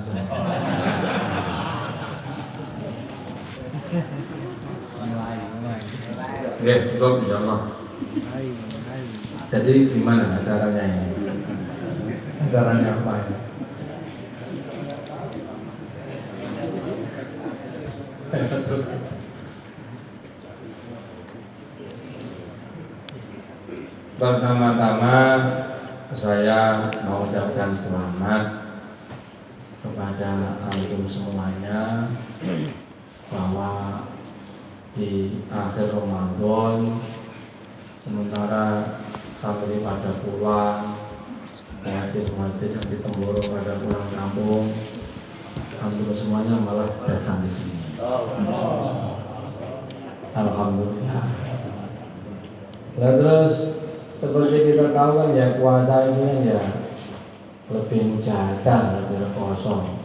langsung. Oke, cukup insyaallah. Jadi gimana acaranya ini? Acaranya apa ini? Pertama-tama saya mau ucapkan selamat kepada antum semuanya bahwa di akhir Ramadan sementara santri pada pulang, muhajir yang di Temboro pada pulang kampung, antum semuanya malah datang di sini. Alhamdulillah. Nah, terus seperti kita tahu kan ya, puasa itu kan ya lebih mujahadah, lebih kosong.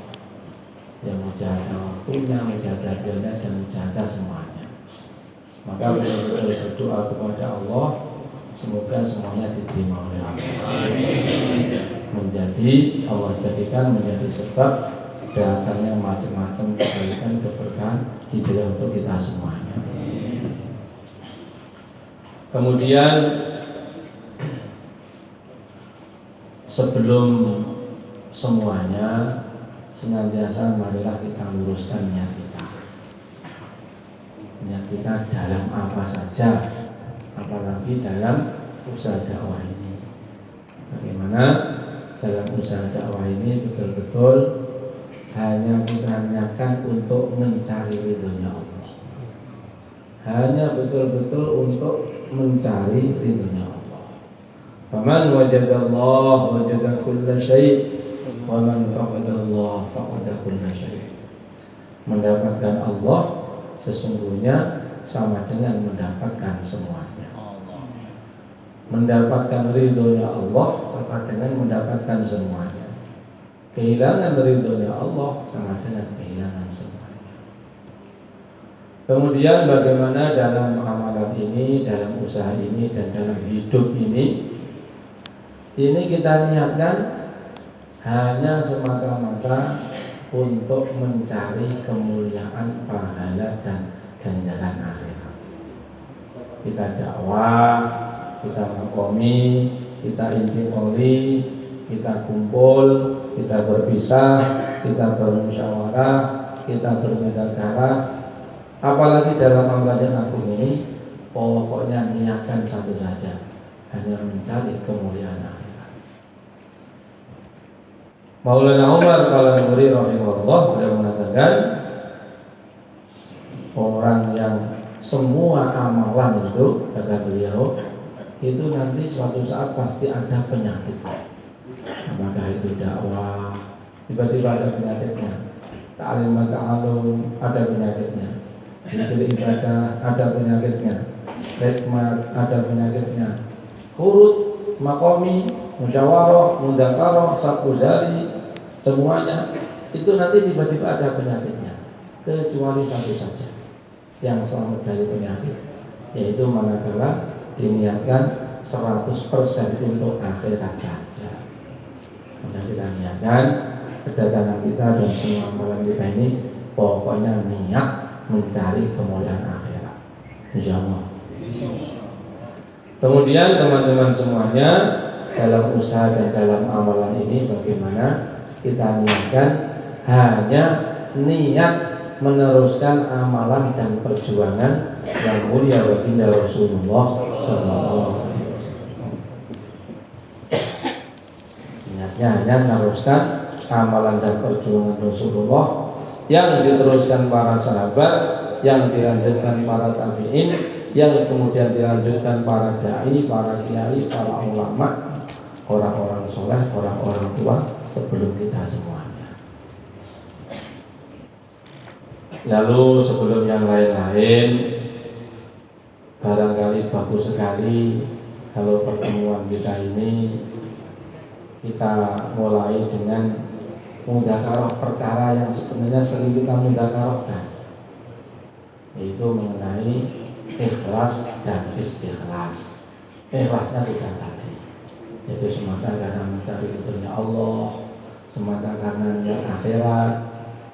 Yang mujahadah waktunya, mujahadah dirinya, dan mujahadah semuanya. Maka betul-betul berdoa kepada Allah, semoga semuanya diterima oleh Allah. Allah jadikan menjadi sebab datangnya macam-macam kebaikan, keberkahan hidayah untuk kita semuanya. Kemudian sebelum semuanya, senantiasa marilah kita luruskan niat kita. Niat kita dalam apa saja, apalagi dalam usaha dakwah ini. Bagaimana dalam usaha dakwah ini betul-betul hanya kita niatkan untuk mencari ridhonya Allah. Hanya betul-betul untuk mencari ridhonya Allah. Faman wajadallah wajada kulla syai', wa man faqadallah faqada kulla syai'. Mendapatkan Allah sesungguhnya sama dengan mendapatkan semuanya. Mendapatkan ridhonya Allah sama dengan mendapatkan semuanya. Kehilangan ridhonya Allah sama dengan kehilangan semuanya. Kemudian bagaimana dalam amalan ini, dalam usaha ini, dan dalam hidup ini kita niatkan hanya semata-mata untuk mencari kemuliaan, pahala, dan ganjaran akhirat. Kita dakwah, kita makomi, kita intikoli, kita kumpul, kita berpisah, kita bermusyawarah, kita bermedakara. Apalagi dalam amalan agung ini, pokoknya niatkan satu saja, hanya mencari kemuliaan akhirat. Maulana Umar Al-Nuri rahimahullah beliau mengatakan, orang yang semua amalan itu, kata beliau, itu nanti suatu saat pasti ada penyakit. Apakah itu dakwah, tiba-tiba ada penyakitnya. Ta'lim ta'alum ada penyakitnya. Zikir ibadah ada penyakitnya. Hikmat ada penyakitnya. Hurut, makomi, musyawarah, mudzakarah, sabuzari, semuanya itu nanti tiba-tiba ada penyakitnya. Kecuali satu saja yang selamat dari penyakit, yaitu manakala diniatkan 100% untuk akhirat saja. Maka kita niatkan kedatangan kita dan semua amalan kita ini pokoknya niat mencari kemuliaan akhirat, insyaallah. Kemudian teman-teman semuanya, dalam usaha dan dalam amalan ini bagaimana kita niatkan hanya niat meneruskan amalan dan perjuangan yang mulia baginda Rasulullah sallallahu alaihi wasallam. Niatnya hanya meneruskan amalan dan perjuangan Rasulullah yang diteruskan para sahabat, yang dilanjutkan para tabi'in, yang kemudian dilanjutkan para dai, para kiai, para ulama, orang-orang soleh, orang-orang tua sebelum kita semuanya. Lalu sebelum yang lain-lain, barangkali bagus sekali kalau pertemuan kita ini kita mulai dengan mudzakarah perkara yang sebenarnya sering kita mudzakarahkan, yaitu mengenai ikhlas dan istikhlas. Ikhlasnya sudah tadi, yaitu semata karena mencari ridhonya Allah, semata karena niat akhirat,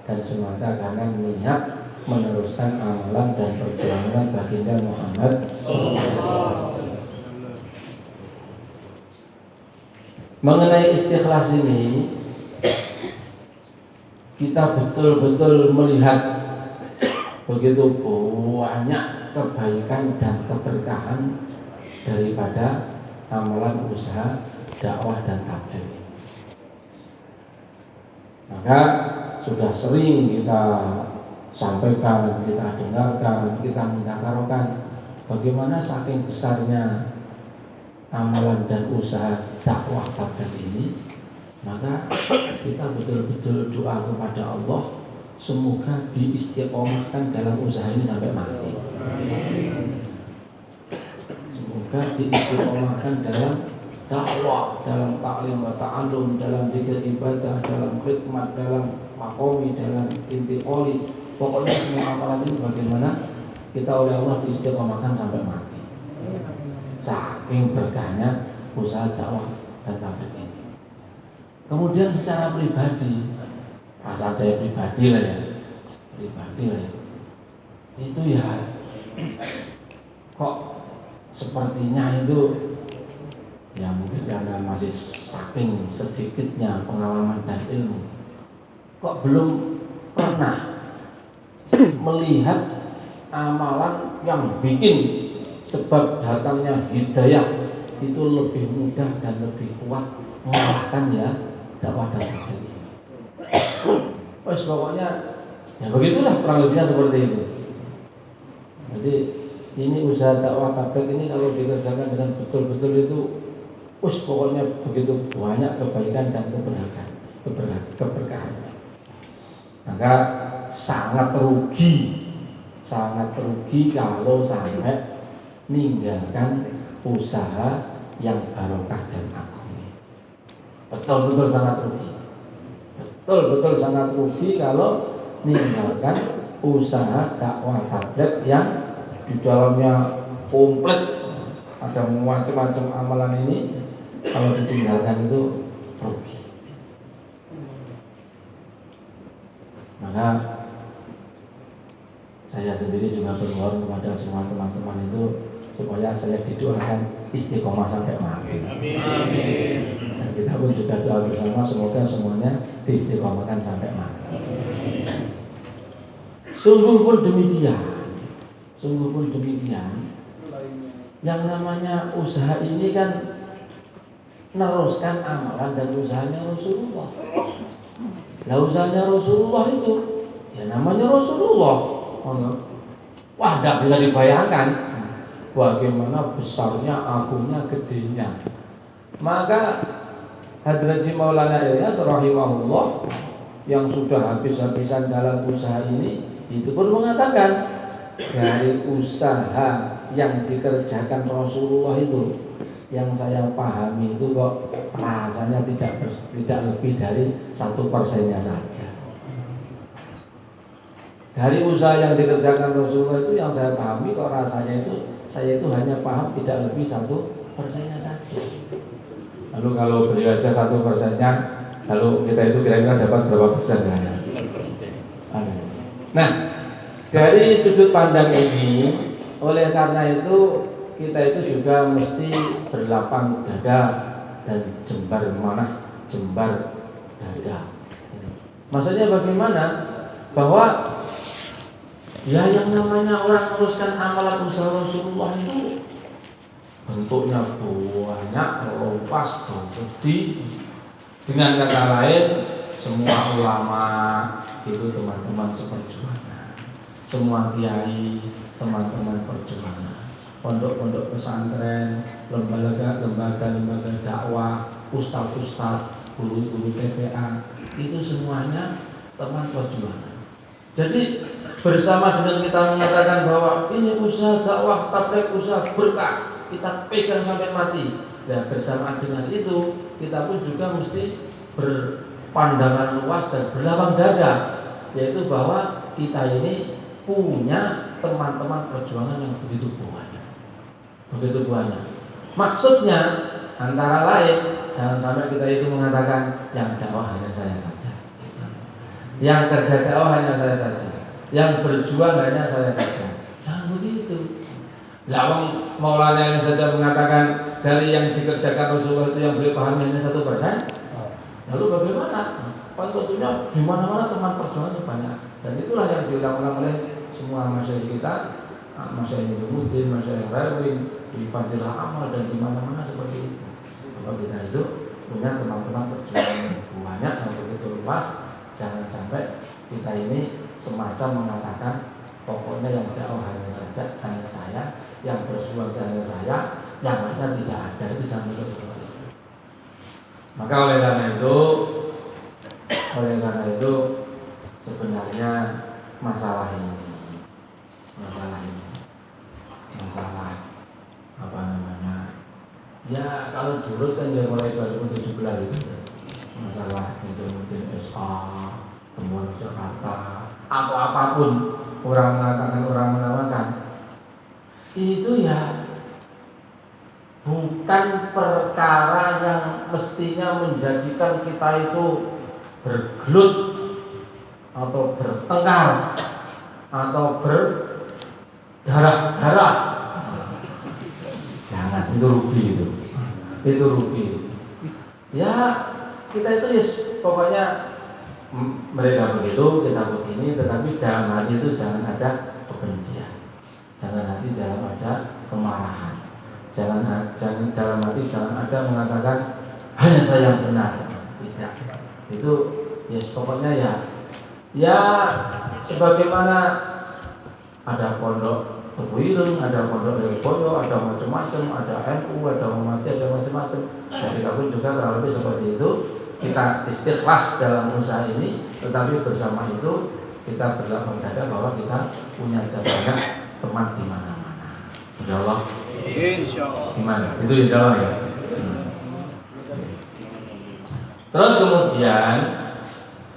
dan semata karena niat meneruskan amalan dan perjuangan baginda Muhammad. Mengenai istikhlas ini, kita betul-betul melihat begitu banyak kebaikan dan keberkahan daripada amalan usaha dakwah dan tabligh. Maka sudah sering kita sampaikan, kita dengarkan, kita mentakarkan bagaimana saking besarnya amalan dan usaha dakwah tabligh ini. Maka kita betul-betul doa kepada Allah, semoga diistiqomahkan dalam usaha ini sampai mati. Semoga diistiqomahkan dalam dakwah, dalam ta'lim wa ta'allum, dalam zikir ibadah, dalam khidmat, dalam makomi, dalam intiqoli. Pokoknya semua amalan ini bagaimana kita oleh Allah diistiqomahkan sampai mati. Saking berkahnya usaha dakwah dan tabligh ini. Kemudian secara pribadi, rasa saya pribadi lah ya, itu ya kok sepertinya itu ya mungkin karena masih saking sedikitnya pengalaman dan ilmu, kok belum pernah melihat amalan yang bikin sebab datangnya hidayah itu lebih mudah dan lebih kuat mengalahkan ya dakwah dan tabligh ini. Pokoknya ya begitulah kurang lebihnya seperti itu. Jadi ini usaha dakwah tabligh ini kalau dikerjakan dengan betul-betul itu, pokoknya begitu banyak kebaikan dan keberkahan. Maka sangat rugi kalau sampai meninggalkan usaha yang barokah dan agung. Betul-betul sangat rugi kalau meninggalkan usaha dakwah tabligh yang di dalamnya komplit ada macam-macam amalan ini. Kalau ditinggalkan itu rugi. Maka saya sendiri juga bermohon kepada semua teman-teman itu supaya saya didoakan istiqomah sampai mati. Amin. Dan kita pun juga doa bersama semoga semuanya diistiqomahkan sampai mati. Sungguh pun demikian. Yang namanya usaha ini kan meneruskan amalan dan usahanya Rasulullah. Lah usahanya Rasulullah itu ya namanya Rasulullah. Wah, tidak bisa dibayangkan bagaimana besarnya, agungnya, gedenya. Maka Hadraji Maulana Ilyas rahimahullah yang sudah habis-habisan dalam usaha ini itu pun mengatakan dari usaha yang dikerjakan Rasulullah itu yang saya pahami itu kok rasanya tidak lebih dari 1%-nya saja. Dari usaha yang dikerjakan Rasulullah itu yang saya pahami kok rasanya itu saya itu hanya paham tidak lebih 1%-nya saja. Lalu kalau beli aja 1%-nya, lalu kita itu kira-kira dapat berapa persen ya? Nah, dari sudut pandang ini, oleh karena itu kita itu juga mesti berlapang dada dan jembar dada. Maksudnya bagaimana? Bahwa ya yang namanya orang teruskan amalan usaha Rasulullah itu bentuknya banyak, luas, gede. Dengan kata lain, semua ulama itu teman-teman seperjuangan, semua kiai teman-teman perjuangan, pondok-pondok pesantren, lembaga dakwah, ustaz-ustaz, guru-guru TPA, itu semuanya teman perjuangan. Jadi bersama dengan kita mengatakan bahwa ini usaha dakwah tabligh, usaha berkah, kita pegang sampai mati. Dan bersama dengan itu kita pun juga mesti berpandangan luas dan berlapang dada, yaitu bahwa kita ini punya teman-teman perjuangan yang begitu banyak. Maksudnya Antara lain, jangan sampai kita itu mengatakan yang dakwah hanya saya saja, yang kerja dakwah hanya saya saja, yang berjuang hanya saya saja. Jangan begitu. Lawang Maulana yang saja mengatakan dari yang dikerjakan Rasulullah itu yang beliau pahami hanya 1%. Lalu bagaimana? Tentunya di mana-mana teman perjuangan banyak, dan itulah yang diulang-ulang oleh semua masyarakat kita, masyarakat Nurudin, masyarakat Rawin, di Fadilah Amal dan di mana-mana seperti itu. Kalau kita itu punya teman-teman perjuangan yang banyak yang begitu luas, jangan sampai kita ini semacam mengatakan pokoknya yang dakwah hanya saja hanya saya, yang berjuang hanya saya, yang lainnya tidak ada. Itu jangan seperti itu. Maka oleh karena itu sebenarnya masalah apa namanya? Ya kalau jurut kan ya mulai 2017 itu masalah itu mungkin SA, temuan Jakarta atau apapun orang mengatakan orang menamakan itu ya bukan perkara yang mestinya menjadikan kita itu bergelut atau bertengkar atau berdarah-darah. Jangan, itu rugi itu rugi. Ya kita itu ya pokoknya mereka begitu, kita begini, tetapi dalam hati itu jangan ada kebencian, jangan hati dalam ada kemarahan, jangan dalam hati jangan ada mengatakan hanya saya yang benar. Tidak, itu ya pokoknya ya sebagaimana ada pondok Tebuireng, ada pondok Lirboyo, ada macam-macam, ada NU, ada Muhammadiyah, ada macam-macam. Jadi pun juga kurang lebih seperti itu. Kita istikhlas dalam usaha ini, tetapi bersama itu kita berlapang dada bahwa kita punya banyak teman di mana-mana. Insyaallah. Insyaallah. Gimana? Itu insyaallah ya. Terus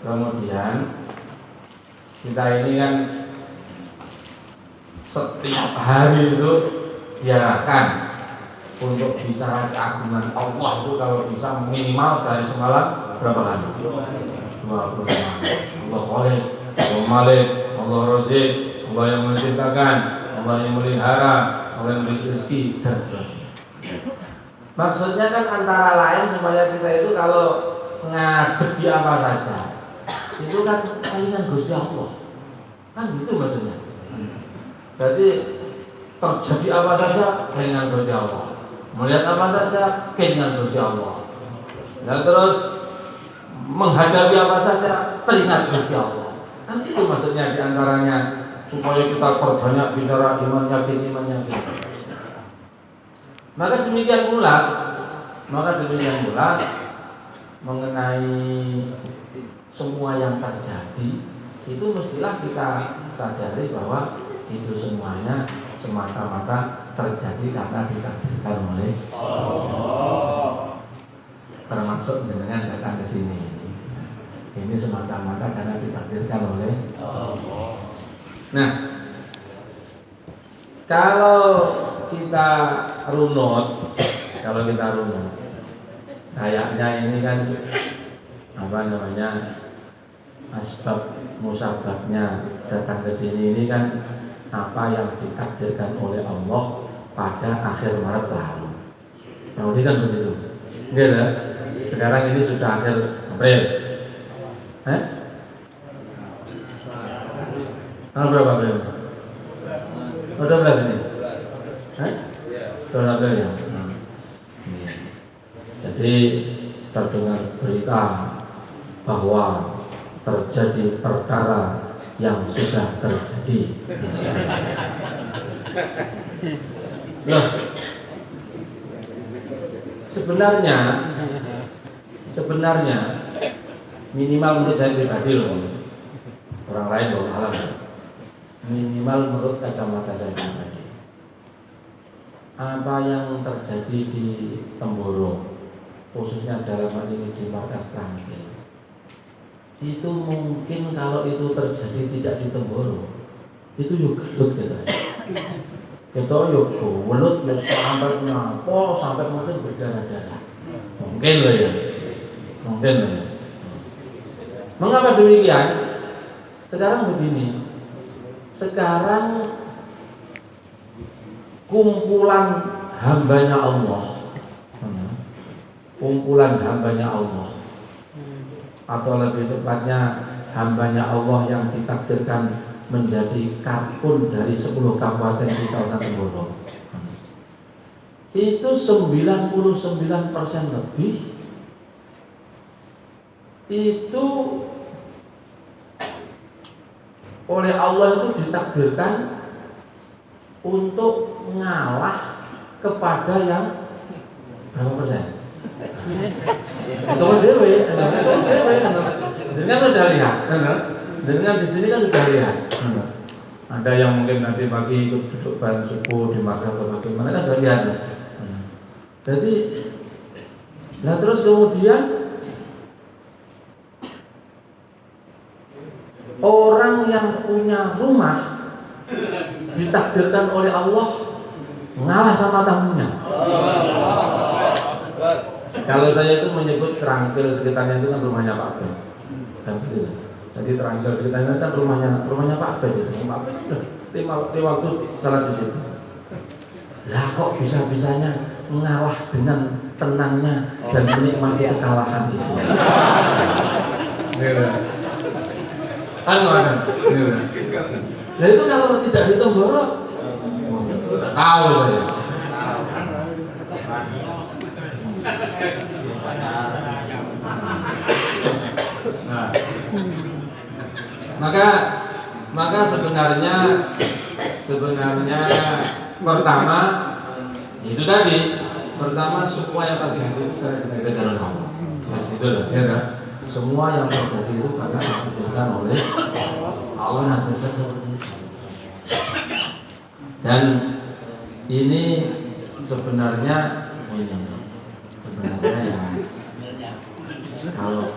kemudian kita ini kan setiap hari itu diarahkan untuk bicara keagungan Allah itu kalau bisa minimal sehari semalam berapa kali? 20 kali. Allah Khalik, Allah Malik, Allah Razik, Allah yang menciptakan, Allah yang melihara, Allah yang memberi rezeki dan sebagainya. Maksudnya kan antara lain supaya kita itu kalau ngadepi apa saja itu kan keinginan Gusti Allah. Kan gitu maksudnya. Berarti terjadi apa saja keinginan Gusti Allah. Melihat apa saja keinginan Gusti Allah. Dan terus menghadapi apa saja teringat Gusti Allah. Kan itu maksudnya diantaranya supaya kita perbanyak bicara iman yakin. Maka demikian pula mengenai semua yang terjadi itu mestilah kita sadari bahwa itu semuanya semata-mata terjadi karena ditakdirkan oleh Allah. Termasuk jenengan datang ke sini. Ini semata-mata karena ditakdirkan oleh Allah. Nah, kalau kita runut, kayaknya ini kan apa namanya asbab musababnya datang ke sini ini kan apa yang ditakdirkan oleh Allah pada akhir Maret lalu. Nah, ini kan begitu. Gitu. Sekarang ini sudah akhir April. Tanggal berapa April? 12 ini. 12 April ya. Jadi terdengar berita bahwa terjadi perkara yang sudah terjadi. Loh, sebenarnya minimal menurut saya pribadi loh, orang lain loh alam. Minimal menurut kacamata saya pribadi, apa yang terjadi di Temboro, khususnya dalam hal ini di markas Transkil, itu mungkin kalau itu terjadi tidak di Temboro, itu juga gelut gitu. Itu yuk welut yuk sampai ngapo sampai mungkin berdarah-darah. Mungkin loh ya. Mungkin loh ya. Mengapa demikian? Sekarang begini. Sekarang kumpulan hambanya Allah. Kumpulan hambanya Allah. Atau lebih tepatnya hambanya Allah yang ditakdirkan menjadi kartun dari 10 kabupaten di kawasan Tenggoro. Itu 99% lebih itu oleh Allah itu ditakdirkan untuk ngalah kepada yang berapa persen? Itu dewe, dengan sudah lihat, dengan di sini kan sudah lihat. Ada yang mungkin nanti pagi ikut duduk bareng subuh di maghrib atau bagaimana kan sudah lihat. Jadi, nah terus kemudian orang yang punya rumah ditakdirkan oleh Allah ngalah sama tamunya. Kalau saya itu menyebut Terangkil sekitarnya itu kan rumahnya Pak Ben. Jadi Terangkil sekitarnya kan rumahnya Pak Ben. Pak Ben sudah lima waktu salat di situ. Lah kok bisa-bisanya mengalah dengan tenangnya dan menikmati kekalahan itu. Nah itu kalau tidak di Tenggoro, tahu saya. Nah, maka sebenarnya pertama itu tadi, pertama semua yang terjadi itu karena kegagalan Allah. Mas itu loh, ya kan? Semua yang terjadi itu karena ditakdirkan oleh Allah nanti seperti itu. Dan ini sebenarnya ya kalau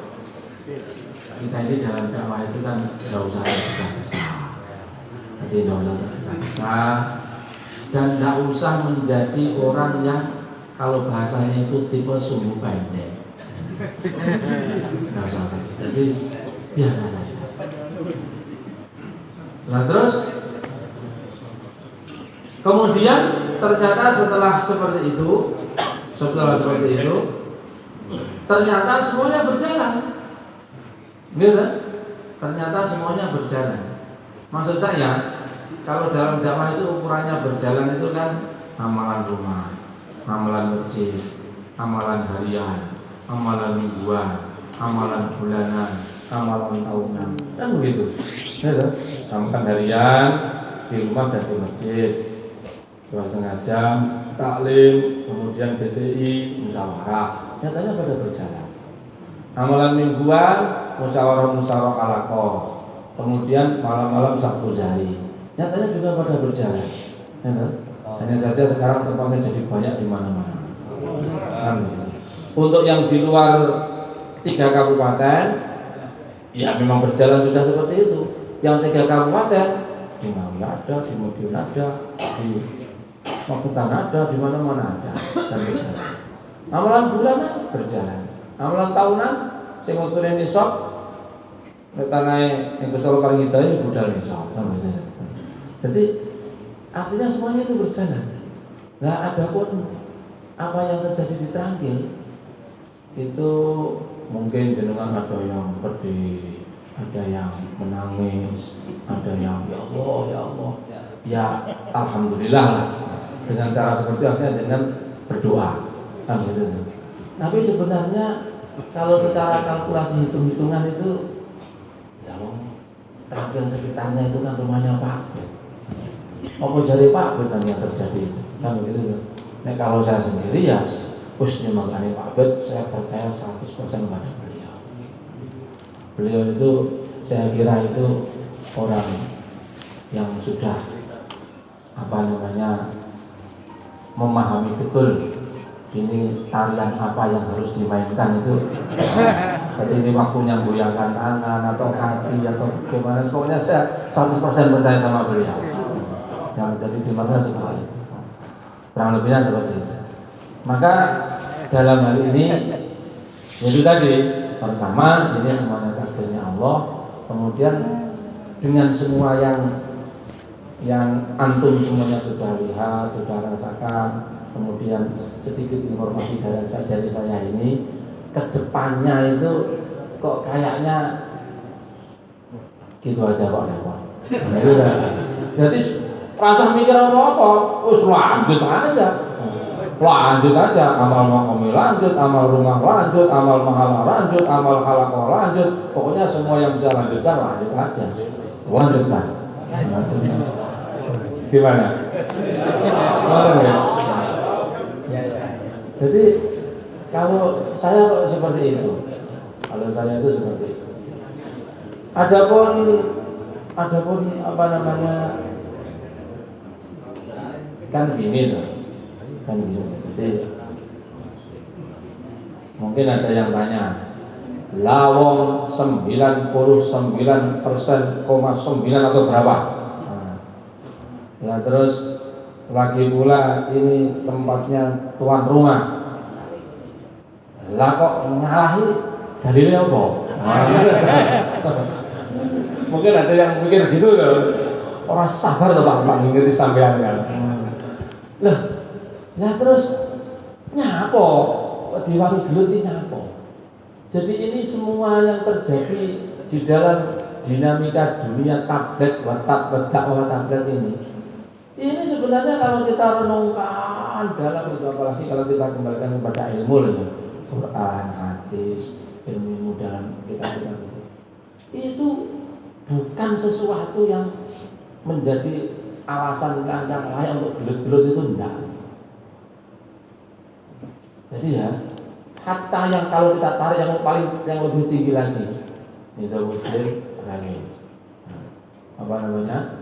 kita ini jalan dakwah itu kan tidak usah besar-besar, jadi tidak usah besar dan tidak usah menjadi orang yang kalau bahasanya itu tipe sumbu pendek. Tidak usah, jadi biasa saja. Nah terus kemudian ternyata setelah seperti itu ternyata semuanya berjalan. Gitu? Ternyata semuanya berjalan. Maksud saya, kalau dalam dakwah itu ukurannya berjalan itu kan amalan rumah, amalan masjid, amalan harian, amalan mingguan, amalan bulanan, amalan tahunan, kan begitu. Gitu? Amalan harian di rumah dan di masjid, 2,5 jam, taklim, kemudian DTI, musyawarah, nyatanya pada berjalan. Amalan mingguan, musyawarah halakoh, kemudian malam-malam Sabtu Jari, nyatanya juga pada berjalan. Hanya saja sekarang tempatnya jadi banyak di mana-mana. Untuk yang di luar 3 kabupaten, ya memang berjalan sudah seperti itu. Yang 3 kabupaten, di Ngawi ada, di Madiun ada, di Magetan ada, di mana-mana ada, dan berjalan. Amalan bulanan berjalan, amalan tahunan, sing waktu ini nisab, tanah yang besar paling kita ini budal nisab. Jadi artinya semuanya itu berjalan. Nah, adapun apa yang terjadi di Terangkil itu mungkin jenengan ada yang pedih, ada yang menangis, ada yang ya Allah, ya alhamdulillah lah. Dengan cara seperti itu artinya dengan berdoa, kan gitu. Tapi sebenarnya kalau secara kalkulasi hitung-hitungan itu, ya Terangkil sekitarnya itu kan rumahnya Pak Ben. Apa jadi Pak Ben yang terjadi itu, kan begitu. Nah kalau saya sendiri ya, khususnya mengenai Pak Ben, saya percaya 100% kepada beliau. Beliau itu saya kira itu orang yang sudah memahami betul ini tarian apa yang harus dimainkan itu. Jadi ini waktunya goyangkan tangan atau kaki atau gimana, pokoknya saya 100% percaya sama beliau. yang terjadi di Makkah seperti itu. Kurang lebihnya seperti itu. Maka dalam hal ini itu tadi, pertama ini semuanya takdirnya Allah, kemudian dengan semua yang antum semuanya sudah lihat, sudah rasakan, kemudian sedikit informasi dari saya ini, kedepannya itu kok kayaknya gitu aja kok repot. Jadi rasa mikir apa-apa, lanjut aja, amal makomi lanjut, amal rumah lanjut, amal mahala lanjut, amal halakoh lanjut, pokoknya semua yang bisa lanjutkan lanjut aja, lanjutkan. Gimana? Jadi kalau saya kok seperti itu, seperti itu. Adapun apa namanya, kan gini loh, Jadi mungkin ada yang tanya, lawong 99,9 atau berapa? Ya terus lagi pula ini tempatnya tuan rumah. Lah kok ngalahi dalilnya apa? Mungkin ada yang mikir gitu loh. Orang sabar tuh Pak ngerti sampean kan. Lah terus nyapo diwari gelut ini nyapo. Jadi ini semua yang terjadi di dalam dinamika dunia tablet, tablet ini sebenarnya kalau kita renungkan dalam itu, apalagi kalau kita kembalikan kepada ilmu ya, Quran, hadis, ilmu dalam kita itu bukan sesuatu yang menjadi alasan yang layak untuk gelut-gelut, itu enggak. Jadi ya, hatta yang kalau kita tarik yang lebih tinggi lagi, itu Muslim Rani, apa namanya,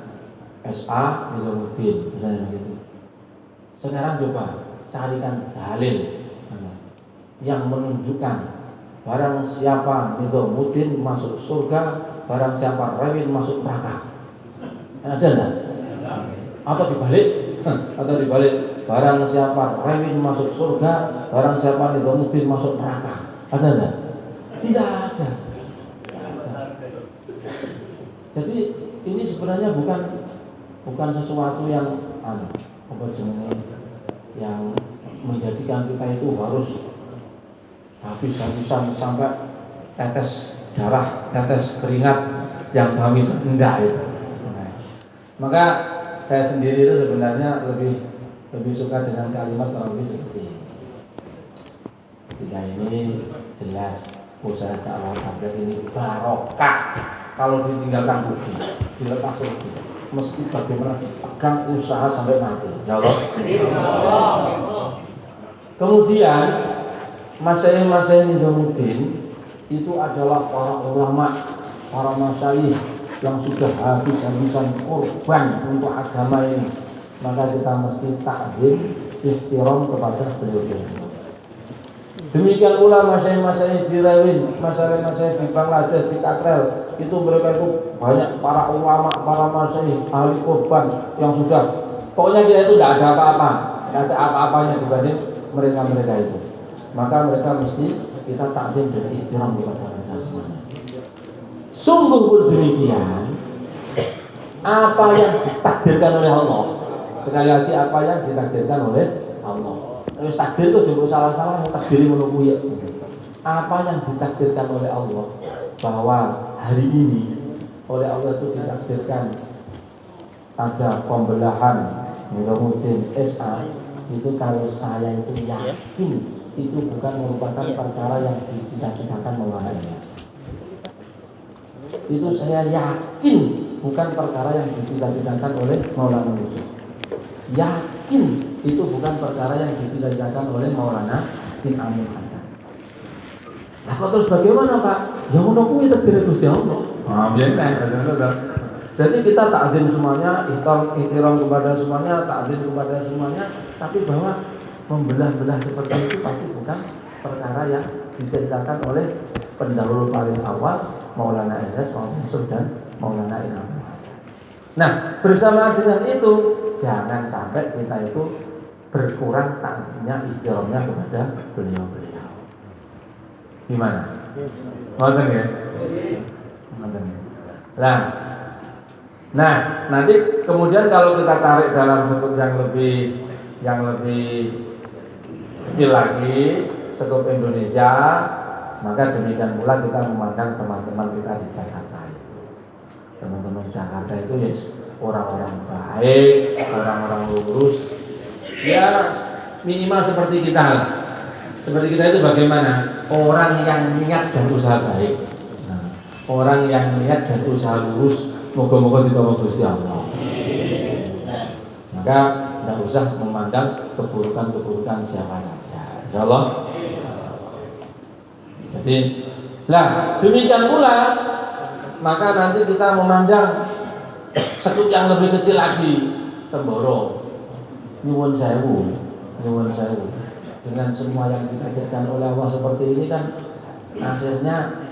SA Nizamuddin misalnya gitu. Sekarang coba carikan dalil yang menunjukkan barang siapa Nizamuddin masuk surga, barang siapa Rewin masuk neraka. Ada enggak? Atau dibalik, barang siapa Rewin masuk surga, barang siapa Nizamuddin masuk neraka. Ada enggak? Tidak ada. Jadi ini sebenarnya bukan sesuatu yang yang menjadikan kita itu harus habis-habisan sampai tetes darah, tetes keringat yang habis, enggak itu. Maka saya sendiri itu sebenarnya lebih suka dengan kalimat kurang lebih seperti ini. Ketika ini jelas usaha dakwah tablet ini barokah, kalau ditinggalkan rugi, dilepas rugi. Mesti bagaimana dipegang usaha sampai mati. Jawab. Kemudian masyayikh Nizamuddin itu adalah para ulama, para masyayikh yang sudah habis-habisan korban untuk agama ini. Maka kita mesti takzim, ihtiram kepada beliau. Demikian pula masyayikh di Rewin, masyayikh di Bangladesh, di Katrel, itu mereka itu banyak para ulama, para masyayikh, ahli korban yang sudah, pokoknya kita itu tidak ada apa-apa, tidak ada apa-apanya dibanding mereka itu. Maka mereka mesti kita takdim dan ihtiram kepada mereka semuanya. Sungguh pun demikian, apa yang ditakdirkan oleh Allah, sekali lagi apa yang ditakdirkan oleh Allah. Terus takdir itu juga salah-salah yang takdiri menunggu ya. Apa yang ditakdirkan oleh Allah, bahwa hari ini oleh Allah itu ditakdirkan ada pembelahan Nizamuddin SA, itu kalau saya itu yakin itu bukan merupakan perkara yang dicita-citakan Maulana Ilyas. Itu saya yakin bukan perkara yang dicita-citakan oleh Maulana Yusuf. Yakin itu bukan perkara yang dicita-citakan oleh Maulana bin Amir Hasan. Nah, kok terus bagaimana Pak? Ya menunggu itu takdir Gusti Allah. Jadi kita takzim semuanya, ihtiram kepada semuanya, takzim kepada semuanya, tapi bahwa membelah-belah seperti itu pasti bukan perkara yang dicita-citakan oleh pendahulu paling awal Maulana Ilyas, Maulana Yusuf dan Maulana Imam Hasan. Nah, bersama dengan itu jangan sampai kita itu berkurang takdirnya ikhtiarnya kepada beliau-beliau. Gimana? Ngoten ya? Ngoten ya. Nah, nanti kemudian kalau kita tarik dalam skup yang lebih kecil lagi, skup Indonesia, maka demikian pula kita memandang teman-teman kita di Jakarta itu. Teman-teman Jakarta itu ya orang-orang baik, orang-orang lurus. Ya minimal seperti kita. Seperti kita itu bagaimana? Orang yang niat dan usaha baik. Nah, orang yang niat dan usaha lurus, moga-moga ditolong Gusti Allah. Maka tidak usah memandang keburukan-keburukan siapa saja. Insyaallah. Jadi, demikian pula maka nanti kita memandang skup yang lebih kecil lagi, Temboro, nyuwun sewu. Dengan semua yang ditakdirkan oleh Allah seperti ini kan akhirnya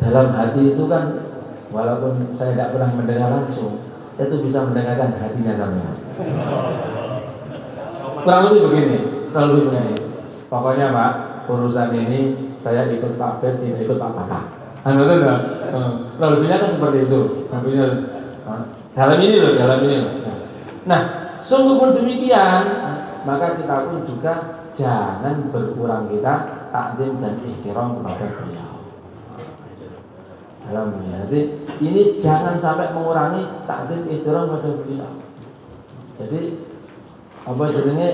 dalam hati itu kan, walaupun saya tidak pernah mendengar langsung, saya itu bisa mendengarkan hatinya sampean. Kurang lebih begini. Pokoknya Pak, urusan ini saya ikut Pak Ben, tidak ikut Pak Kakak. Betul enggak? Lebihnya kan seperti itu. Dalam ini loh. Nah, sungguh pun demikian, maka kita pun juga jangan berkurang kita takdim dan ihtiram kepada beliau. Alhamdulillah. Jadi ini jangan sampai mengurangi takdim ihtiram kepada beliau. Jadi apa jenenge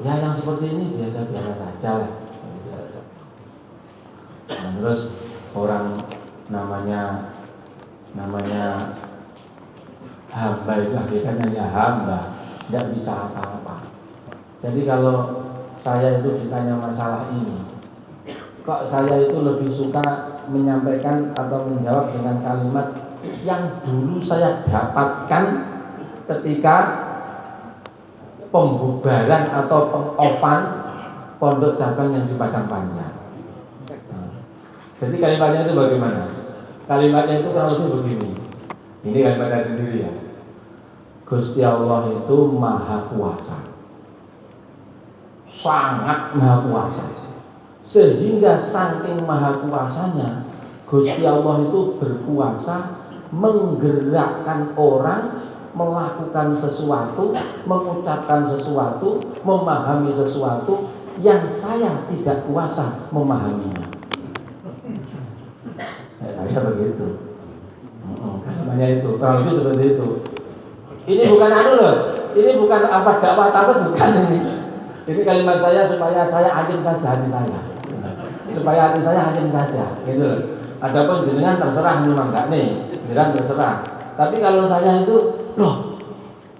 ya yang seperti ini biasa-biasa saja lah. Nah, terus orang namanya hamba itu hakikatnya ya hamba, tidak bisa apa-apa. Jadi kalau saya itu ditanya masalah ini, kok saya itu lebih suka menyampaikan atau menjawab dengan kalimat yang dulu saya dapatkan ketika pembubaran atau peng-offan pondok cabang yang di Padang Panjang. Jadi kalimatnya itu bagaimana? Kalimatnya itu kurang lebih begini. Ini kalimatnya sendiri ya. Gusti Allah itu maha kuasa, sangat maha kuasa. Sehingga saking maha kuasanya, Gusti Allah itu berkuasa menggerakkan orang melakukan sesuatu, mengucapkan sesuatu, memahami sesuatu yang saya tidak kuasa memahaminya. Saya begitu. Kalimatnya itu, kalau lebih seperti itu. Ini bukan loh. Ini bukan apa dakwah tapi bukan ini. Ini kalimat saya supaya saya ajim saja hati saya. Supaya hati saya ajim saja, gitu loh. Adapun jenengan terserah memang enggak nih, jenengan terserah. Tapi kalau saya itu, loh,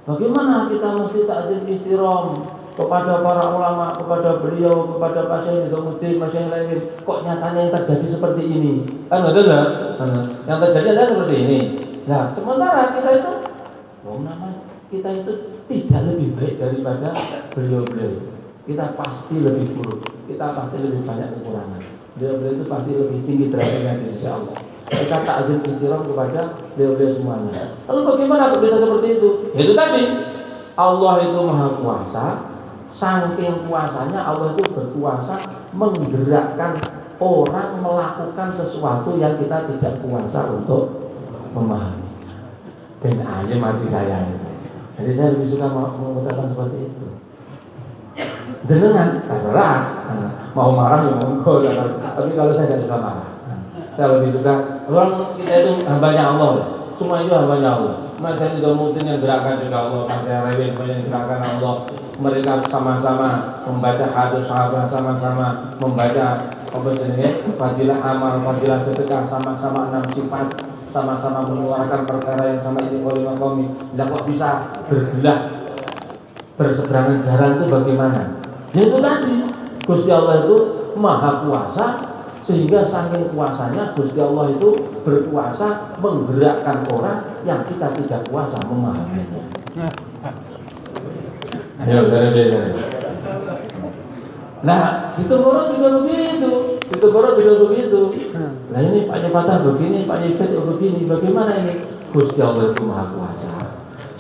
bagaimana kita mesti takdim ihtiram kepada para ulama, kepada beliau, kepada Pak Syekh Hidayatuddin, Mas Syekh lain, kok nyatanya yang terjadi seperti ini? Kan betul enggak? Yang terjadi adalah seperti ini. Nah, sementara kita itu kita itu tidak lebih baik daripada beliau-beliau. Kita pasti lebih buruk, kita pasti lebih banyak kekurangan. Beliau-beliau itu pasti lebih tinggi derajatnya di sisi Allah. Kita takdim ihtiram kepada beliau-beliau semuanya. Lalu bagaimana kok bisa seperti itu? Itu tadi, Allah itu maha kuasa. Saking kuasanya Allah itu berkuasa menggerakkan orang melakukan sesuatu yang kita tidak kuasa untuk memahami. Dan aja mati saya itu. Jadi saya lebih suka mengucapkan seperti itu. Jenengan terserah, mau marah ya monggo. Tapi kalau saya tidak suka marah, saya lebih suka. Orang kita itu hambanya Allah, semua itu hambanya Allah. Mas saya juga mungkin yang gerakan juga Allah, Mas saya Rewin yang gerakan Allah. Mereka sama-sama membaca hadis sahabat, sama-sama membaca fadilah amal, fadilah sedekah, sama-sama 6 sifat, sama-sama mengeluarkan perkara yang sama ini oleh makomi. Tidak kok bisa berbelah berseberangan jalan itu bagaimana? Ya itu tadi, Gusti Allah itu maha kuasa, sehingga saking kuasanya Gusti Allah itu berkuasa menggerakkan orang yang kita tidak kuasa memahaminya. Ayo, nah, di Temboro juga begitu. Nah ini Pak Patah begini, Pak Yifat begini, bagaimana ini? Gusti Allah itu Maha Kuasa.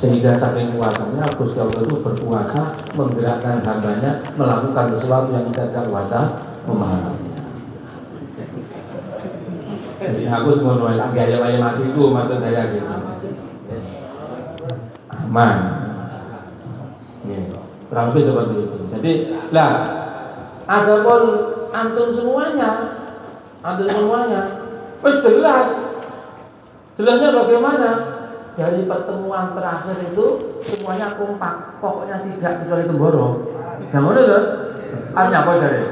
Sehingga saking kuasanya Gusti Allah itu berkuasa menggerakkan hambanya melakukan sesuatu yang tidak kuasa memahaminya. Jadi aku semua nolak gaya matiku maksud saya gitu. Aman. Kurang lebih seperti itu. Jadi, lah, adapun antum semuanya, wis jelasnya bagaimana? Dari pertemuan terakhir itu semuanya kompak, pokoknya tidak kecuali Temboro. Nah, mana tuh? Artinya apa jadi?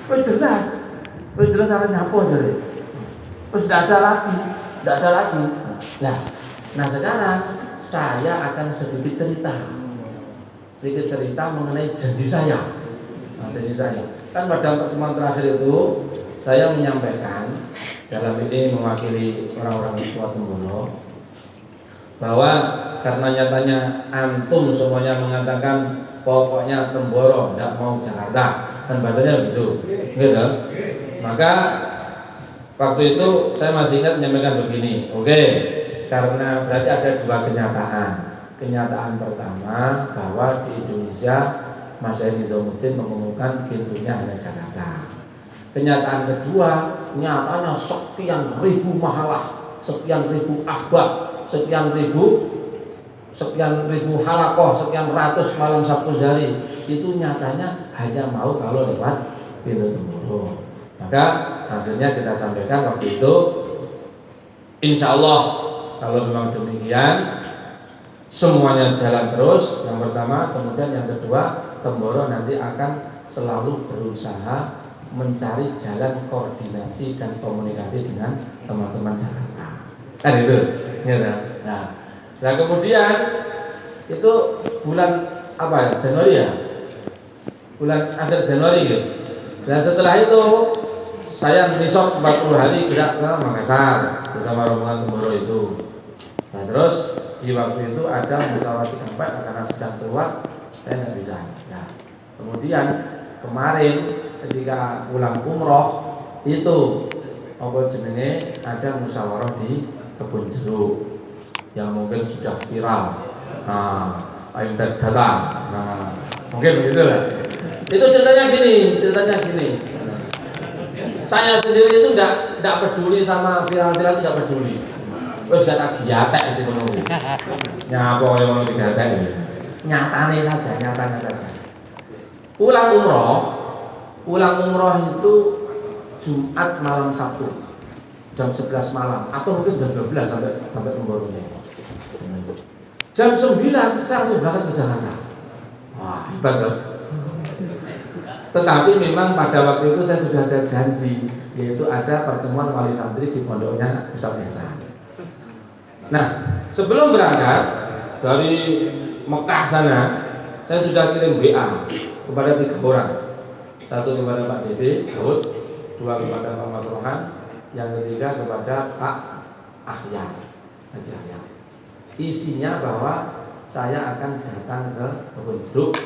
Wis jelas artinya apa jadi? Wis tidak ada lagi. Nah sekarang saya akan sedikit cerita mengenai janji saya. Kan pada pertemuan terakhir itu saya menyampaikan dalam ini mewakili orang-orang tua Temboro bahwa karena nyatanya antum semuanya mengatakan pokoknya Temboro tidak mau Jakarta, kan bahasanya begitu, gitu. Maka waktu itu saya masih ingat menyampaikan begini, oke, karena berarti ada dua kenyataan. Kenyataan pertama bahwa di Indonesia Mas Edi Domudin mengumumkan pintunya hanya Jakarta. Kenyataan kedua, nyatanya sekian ribu mahalah, sekian ribu ahbab, sekian ribu halakoh, sekian ratus malam Sabtu Zari itu nyatanya hanya mau kalau lewat pintu Temboro. Maka akhirnya kita sampaikan waktu itu, insya Allah kalau memang demikian semuanya jalan terus. Yang pertama, kemudian yang kedua, Temboro nanti akan selalu berusaha mencari jalan koordinasi dan komunikasi dengan teman-teman Jakarta. Kan itu, ya. Nah kemudian itu bulan apa ya? Januari ya? Bulan akhir Januari gitu. Dan setelah itu saya besok 40 hari gerak ke Makassar bersama rombongan Temboro itu. Nah terus di waktu itu ada musyawarah Cikampek karena sedang keluar, saya nggak bisa. Nah kemudian kemarin ketika pulang umroh itu apa jenenge ada musyawarah di Kebun Jeruk yang mungkin sudah viral. Internet datang. Mungkin begitulah. Itu ceritanya gini. Saya sendiri itu tidak peduli sama viral-viral, tidak peduli. Terus gak tak giatek sih menunggu. Nyapa yang mau digatek ini. Nyatanya saja. Pulang umroh itu Jumat malam Sabtu jam 11 malam atau mungkin jam 12 sampai Temboronya. Jam 9 saya langsung berangkat ke Jakarta. Wah, hebat loh. Tetapi memang pada waktu itu saya sudah ada janji, yaitu ada pertemuan wali santri di pondoknya Ustaz Desa. Nah, sebelum berangkat dari Mekah sana, saya sudah kirim WA kepada 3 orang. Satu kepada Pak Dede, Daud, 2 kepada Pak Mas Rohan, yang ketiga kepada Pak Ahyar. Isinya bahwa saya akan datang ke Kebun Jeruk.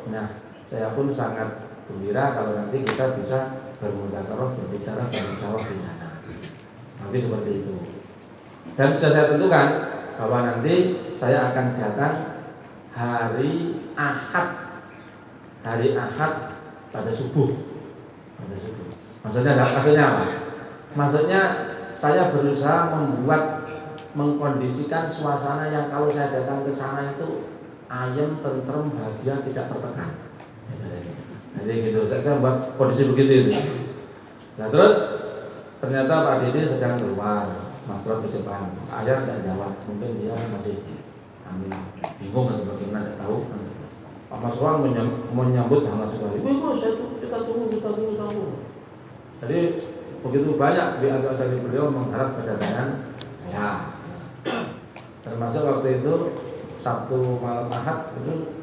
Nah, saya pun sangat gembira kalau nanti kita bisa bermudzakarah, berbicara di sana. Nanti seperti itu. Dan sudah saya tentukan bahwa nanti saya akan datang hari Ahad pada subuh. Maksudnya apa? Maksudnya saya berusaha mengkondisikan suasana yang kalau saya datang ke sana itu ayem, tentrem, bahagia, tidak tertekan. Jadi gitu, saya buat kondisi begitu. Nah terus ternyata Pak Dede sedang keluar, Mas Rob ke Jepang. Ayah tidak jawab, mungkin dia masih bingung atau bagaimana, tidak tahu. Pak Mas Rob menyambut hangat sekali. Kita tunggu. Jadi begitu banyak dari beliau mengharap kedatangan saya. Termasuk waktu itu Sabtu malam Ahad itu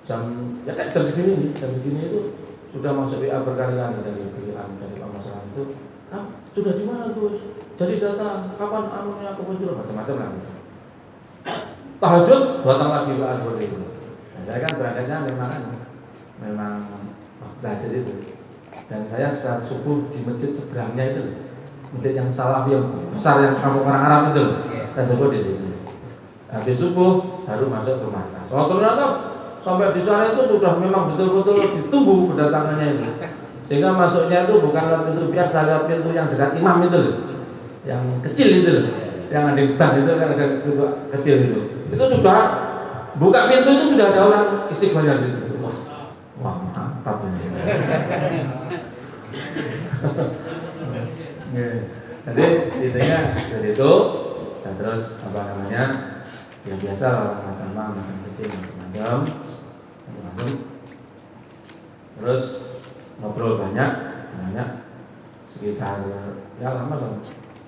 jam segini itu sudah masuk WA berkali-kali dari Pak Mas Rob itu. Sudah di mana Gus? Jadi datang kapan anunya ke Kebun Jeruk macam-macam lagi. Tahajud datang lagi WA seperti itu. Nah, saya kan berangkatnya memang tahajud itu. Dan saya saat subuh di masjid seberangnya itu. masjid yang salafi yang besar yang kampung orang Arab itu, saya sebut di situ. Habis subuh baru masuk ke markas. Oh ternyata sampai di sana itu sudah memang betul-betul ditunggu kedatangannya itu. Sehingga masuknya itu bukan lewat pintu biasa, lewat pintu yang dekat imam itu loh, yang kecil itu loh, yang ada bank itu kan ada pintu kecil itu. Itu sudah buka pintu itu sudah ada orang istighfar di situ. Wah mantap ini. Jadi intinya dari itu, dan terus apa namanya, ya biasa orang agama makan kecil macam-macam, terus ngobrol banyak sekitar ya lama kan,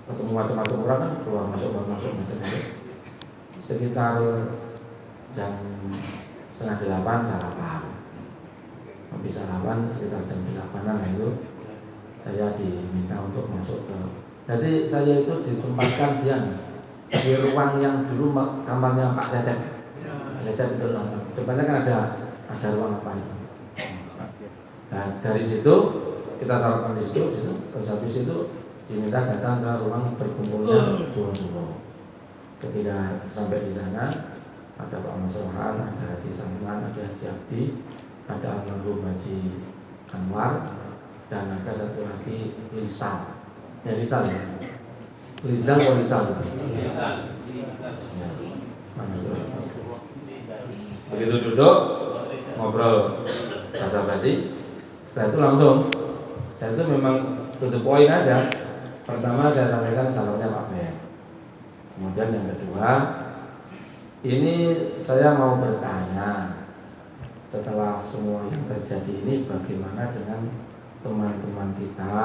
ketemu macam-macam orang kan keluar masuk macam-macam, sekitar jam 7:30 sarapan, habis sarapan sekitar jam 8-an itu saya diminta untuk masuk ke. Jadi saya itu ditempatkan di ruang yang dulu kamarnya Pak Cecep. Cecep itu depannya kan ada ruang apa itu. Nah dari situ kita sarapan di situ, terus habis itu diminta datang ke ruang berkumpulnya suruh-suruh. Ketika sampai di sana ada Pak Masrohan, ada Haji Salman, ada Haji Abdi, ada almarhum Haji Anwar, dan ada satu lagi Rizal. Ya Rizal ya. Rizal atau Rizal? Ya. Begitu duduk ngobrol basa-basi, setelah itu langsung saya itu memang tutup poin aja. Pertama saya sampaikan salamnya Pak Ben. Kemudian yang kedua, ini saya mau bertanya, setelah semua yang terjadi ini bagaimana dengan teman-teman kita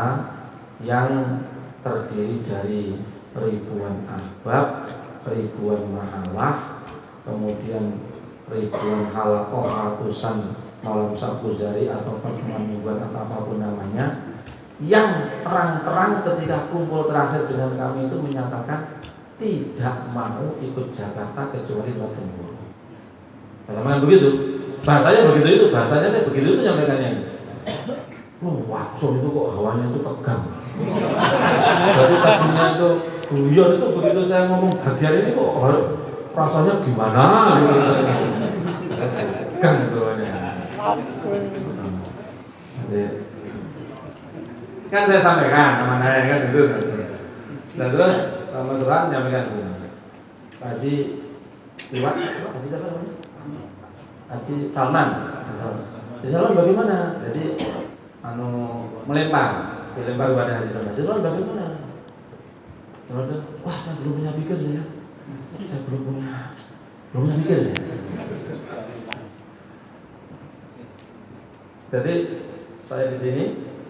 yang terdiri dari ribuan ahbab, ribuan mahalah, kemudian ribuan halakoh, ratusan malam sabuzari atau pertemuan mingguan atau apapun namanya, yang terang-terang ketika kumpul terakhir dengan kami itu menyatakan tidak mau ikut Jakarta kecuali lewat Gemboro. Sama begitu, bahasanya begitu itu, bahasanya saya begitu itu nyampaikannya. Wakso itu kok hawanya itu tegang. Jadi tadinya itu guyon itu begitu saya ngomong bagian ini kok rasanya gimana gitu. Tegang itu kan saya sampaikan sama saya kan itu. Dan terus Mas Ran nyampaikan Haji Iwat, Haji siapa namanya? Haji Salman. Haji Salman bagaimana? Jadi dilempar pada Haji Salman. Haji Salman bagaimana? Salman, wah saya belum punya pikir saya belum punya pikir saya. Jadi saya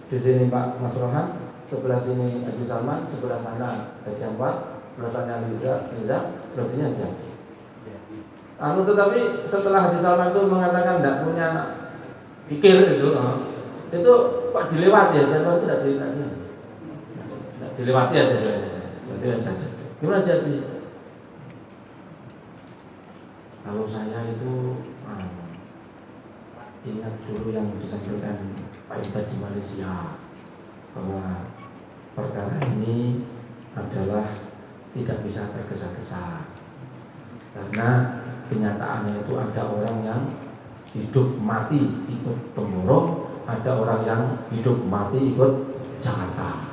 di sini Pak Mas Rohan, sebelah sini Haji Salman, sebelah sana Haji Anwar, sebelah sana Riza, sebelah sini Haji. Tetapi setelah Haji Salman itu mengatakan tidak punya pikir itu kok dilewati ya, Haji Anwar itu tidak cerita dilewati aja saja. Gimana jadi? Kalau saya itu ingat dulu yang disampaikan Pak Ida di Malaysia, bahwa perkara ini adalah tidak bisa tergesa-gesa, karena kenyataannya itu ada orang yang hidup mati ikut Gemboro, ada orang yang hidup mati ikut Jakarta.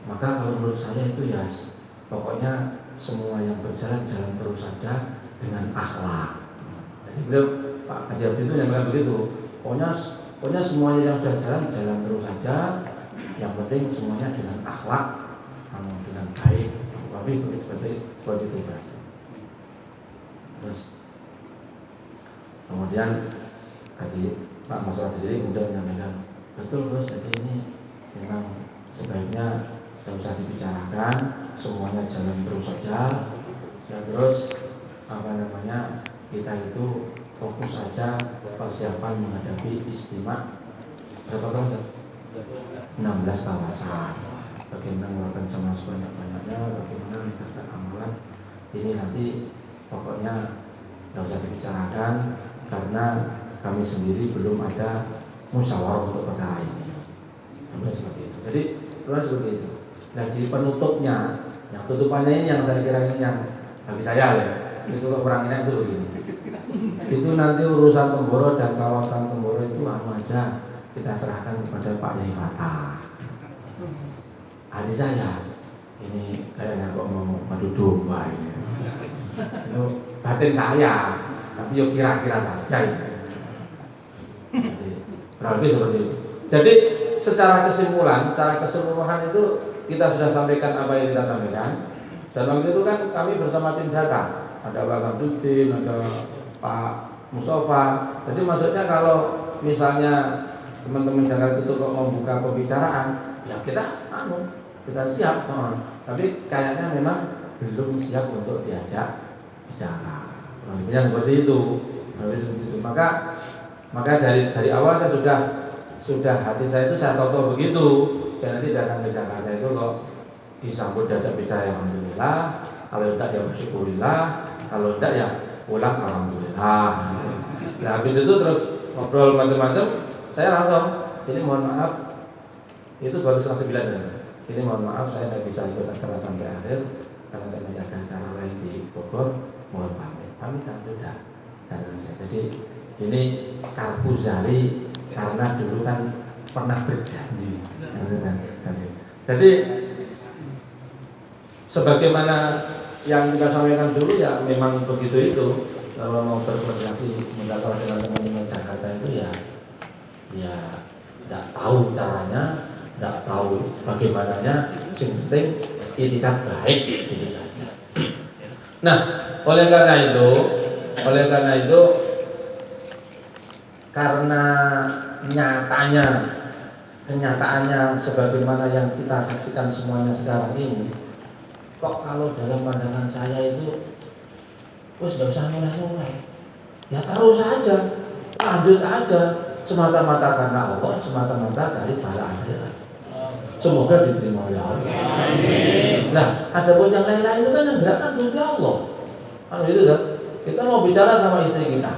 Maka kalau menurut saya itu ya pokoknya semua yang berjalan jalan terus saja dengan akhlak. Jadi beliau Pak Haji Abdi itu yang begitu. Pokoknya semuanya yang sudah jalan terus saja. Yang penting semuanya dengan akhlak, dengan baik. Tapi seperti itu bahasa. Terus kemudian Pak Mas Ran sendiri kemudian menyampaikan, betul Gus, jadi ini memang sebaiknya tidak usah dibicarakan, semuanya jalan terus saja. Dan terus kita itu fokus saja persiapan menghadapi istimewa berapa kawasan? 16 kawasan. Bagaimana melakukan cemas banyak-banyaknya, bagaimana meningkatkan amalan. Ini nanti pokoknya tidak usah dibicarakan karena kami sendiri belum ada musyawarah untuk perkara ini. Seperti itu. Jadi seperti itu. Nah di penutupnya, yang tutupannya ini yang saya kira ini yang bagi saya ya, itu kekurangannya itu begini. Itu nanti urusan Temboro dan kawasan Temboro itu apa aja kita serahkan kepada Pak Yai Fatah. Adik saya ini kayaknya kok mau madu domba ini. Itu batin saya, tapi yo kira-kira saja itu. Berarti seperti itu. Jadi secara kesimpulan, secara keseluruhan itu kita sudah sampaikan apa yang kita sampaikan. Dan waktu itu kan kami bersama tim data, ada Pak Samsudin, ada Pak Mustafa. Jadi maksudnya kalau misalnya teman-teman Jakarta itu kok mau buka pembicaraan, ya kita siap. Tapi kayaknya memang belum siap untuk diajak bicara. Yang seperti itu. Maka dari awal saya sudah hati saya itu saya tahu begitu. Saya nanti datang ke Jakarta itu kok disambut diajak bicara alhamdulillah, kalau tidak ya bersyukurillah, kalau tidak ya pulang alhamdulillah. Nah habis itu terus ngobrol macam-macam, saya langsung ini mohon maaf, itu baru setengah 9 ya. Ini mohon maaf saya tidak bisa ikut acara sampai akhir karena saya masih ada acara lain di Bogor, mohon pamit kan sudah. Dan saya jadi ini Karpuzari karena dulu kan pernah berjanji. Jadi sebagaimana yang kita sampaikan dulu ya memang begitu itu. Kalau mau berkoordinasi mendaftar dengan teman-teman Jakarta itu ya tidak tahu caranya, tidak tahu bagaimananya, yang penting itikat baik itu saja. Nah, oleh karena itu karena kenyataannya sebagaimana yang kita saksikan semuanya sekarang ini, kok kalau dalam pandangan saya itu tidak usah mulai-mulai, ya terus saja, lanjut aja, semata-mata karena Allah, semata-mata cari pahala akhirat. Semoga diterima oleh Allah. Nah, ada pun yang lain-lain itu kan yang gerakan Gusti Allah. Kan itu kan, kita mau bicara sama istri kita,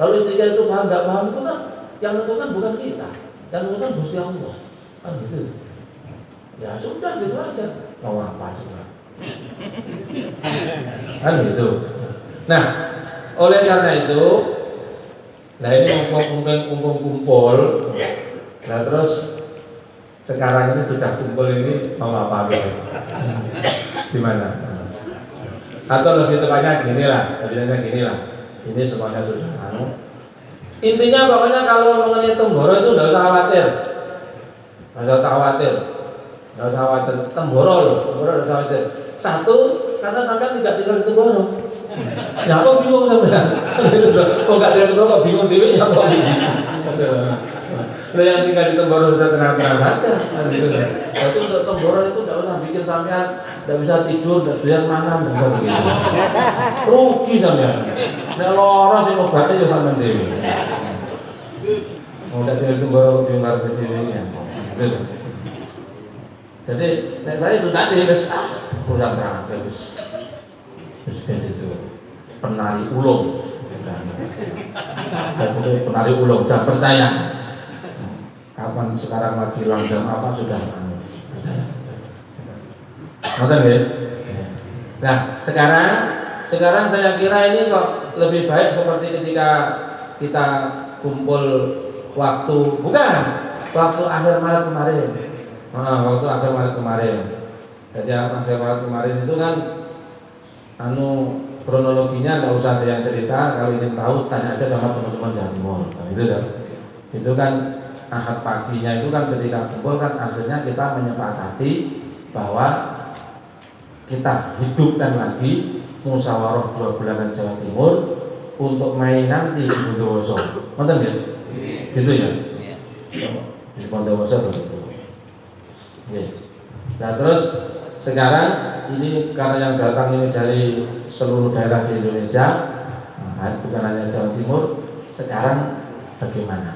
lalu istri kita itu paham nggak paham itu kan yang menentukan bukan kita, yang menentukan Gusti Allah. Kan gitu. Ya sudah gitu aja. Mau apa juga. Kan gitu. Nah, oleh karena itu, nah ini mumpung kumpul, nah terus sekarang ini sudah kumpul ini mau apa gitu? Gimana? Atau lebih tepatnya ginilah, ini semuanya sudah intinya pokoknya kalau mengenai Temboro itu tidak usah khawatir, Temboro tidak usah khawatir. Satu, karena sampai tidak tinggal di Temboro. Ya kok bingung sampean. Kok enggak tinggal di Temboro kok bingung dhewe ya kok iki. Lah yang tinggal di Temboro sudah tenang-tenang saja. Gitu kan. Tapi untuk Temboro itu tidak usah bikin sampean tidak bisa tidur, tidak bisa manam, tidak bisa begitu. Rugi sampean. Nek lara sing obate yo sampean dhewe. Mau tinggal di Temboro di luar dhewe ya. Gitu. Jadi nek saya itu tadi wis urusan terang wis itu penari ulung penari ulung dan percaya kapan sekarang lagi langgam apa sudah percaya saja. Nah sekarang saya kira ini kok lebih baik seperti ketika kita kumpul waktu akhir Maret kemarin. Waktu akhir Maret kemarin. Jadi akhir Maret kemarin itu kan kronologinya nggak usah saya cerita, kalau ingin tahu tanya aja sama teman-teman Jawa Timur. Itu kan Ahad paginya itu kan ketika kumpul kan akhirnya kita menyepakati bahwa kita hidupkan lagi musyawarah 2 bulanan Jawa Timur untuk main nanti di Bondowoso. Nonton ya? Gitu ya? Di Bondowoso begitu. Nah terus sekarang ini karena yang datang ini dari seluruh daerah di Indonesia, bukan hanya Jawa Timur. Sekarang bagaimana?